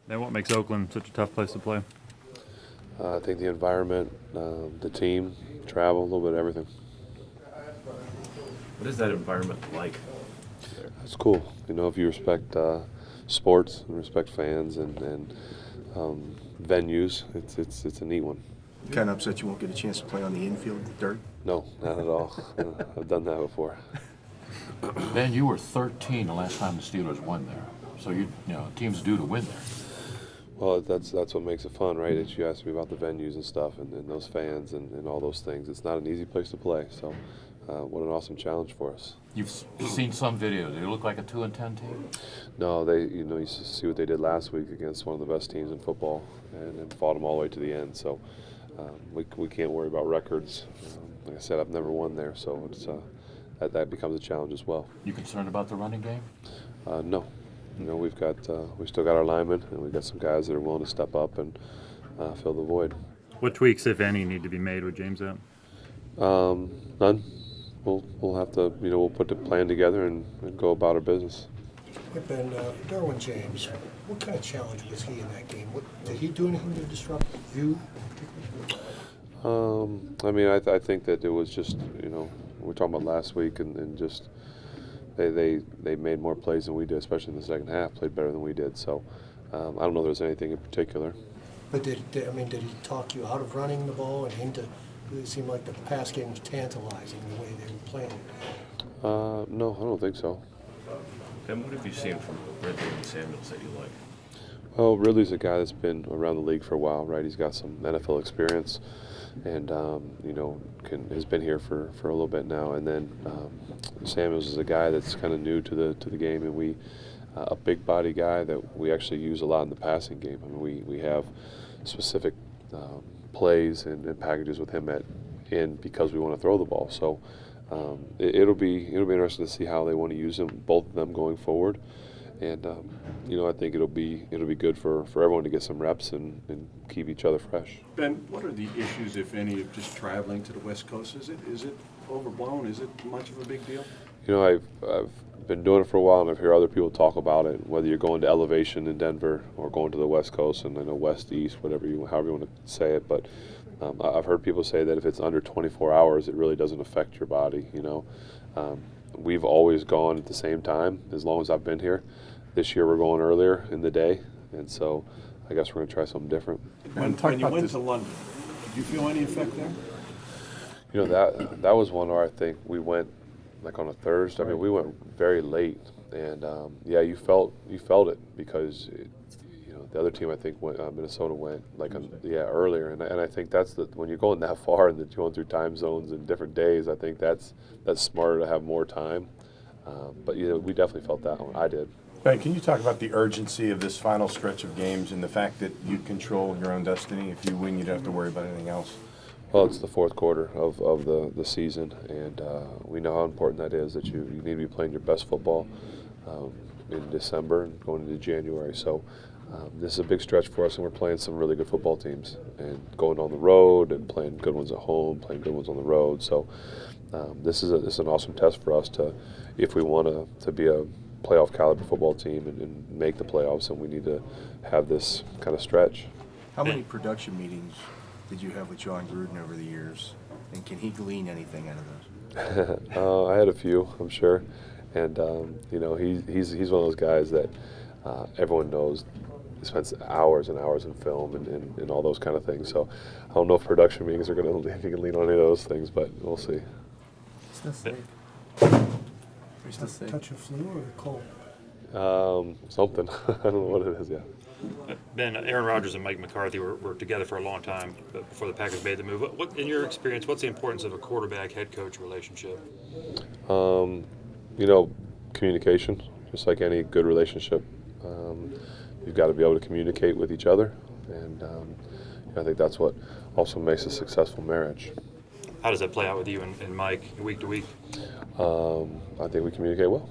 Then what makes Oakland such a tough place to play? I think the environment, the team, travel, a little bit of everything. What is that environment like? It's cool. You know, if you respect sports and respect fans and venues, it's a neat one. Kind of upset you won't get a chance to play on the infield dirt? No, not at all. I've done that before. Ben, you were 13 the last time the Steelers won there. So you know teams due to win there. Well, that's what makes it fun, right? You asked me about the venues and stuff and those fans and all those things. It's not an easy place to play, so what an awesome challenge for us. You've seen some videos. They look like a 2-10 team. No, you see what they did last week against one of the best teams in football and fought them all the way to the end. So we can't worry about records. Like I said, I've never won there, so it's that becomes a challenge as well. You concerned about the running game? No. You know, we still got our linemen, and we've got some guys that are willing to step up and fill the void. What tweaks, if any, need to be made with James out? None. We'll have to, we'll put the plan together and go about our business. Hey Ben, Derwin James, what kind of challenge was he in that game? Did he do anything to disrupt you? I think that it was just, we were talking about last week and just they made more plays than we did, especially in the second half, played better than we did. So I don't know if there's anything in particular. But did he talk you out of running the ball and into? It seemed like the pass game was tantalizing the way they were playing. No, I don't think so. Ben, what have you seen from Ridley and Samuels that you like? Well, Ridley's a guy that's been around the league for a while, right? He's got some NFL experience, and has been here for a little bit now. And then Samuels is a guy that's kind of new to the game, and we a big body guy that we actually use a lot in the passing game. I mean, we have specific plays and packages with him because we want to throw the ball. So it'll be interesting to see how they want to use them, both of them going forward. And I think it'll be good for everyone to get some reps and keep each other fresh. Ben, what are the issues, if any, of just traveling to the West Coast? Is it overblown? Is it much of a big deal? I've been doing it for a while, and I've heard other people talk about it. Whether you're going to elevation in Denver or going to the West Coast, and I know West, East, however you want to say it. But I've heard people say that if it's under 24 hours, it really doesn't affect your body. We've always gone at the same time as long as I've been here. This year we're going earlier in the day, and so I guess we're going to try something different. When you went to London, did you feel any effect there? That was one where I think we went like on a Thursday. I mean, we went very late, and you felt it because the other team, I think, Minnesota went earlier, and I think that's when you're going that far and you're going through time zones and different days. I think that's smarter to have more time. But we definitely felt that one. I did. Ben, can you talk about the urgency of this final stretch of games and the fact that you control your own destiny? If you win, you don't have to worry about anything else. Well, it's the fourth quarter of the season, and we know how important that is, that you need to be playing your best football in December and going into January. So this is a big stretch for us, and we're playing some really good football teams and going on the road and playing good ones at home, playing good ones on the road. So this is an awesome test for us if we want to be a playoff caliber football team and make the playoffs, and we need to have this kind of stretch. How many production meetings did you have with John Gruden over the years, and can he glean anything out of those? I had a few, I'm sure, and he's one of those guys that everyone knows spends hours and hours in film and all those kind of things. So I don't know if production meetings are going to if he can lean on any of those things, but we'll see. Touch of flu or cold? Something. I don't know what it is. Yeah. Ben, Aaron Rodgers and Mike McCarthy were together for a long time before the Packers made the move. What, in your experience, what's the importance of a quarterback-head coach relationship? Communication, just like any good relationship. You've got to be able to communicate with each other, and I think that's what also makes a successful marriage. How does that play out with you and Mike week to week? I think we communicate well.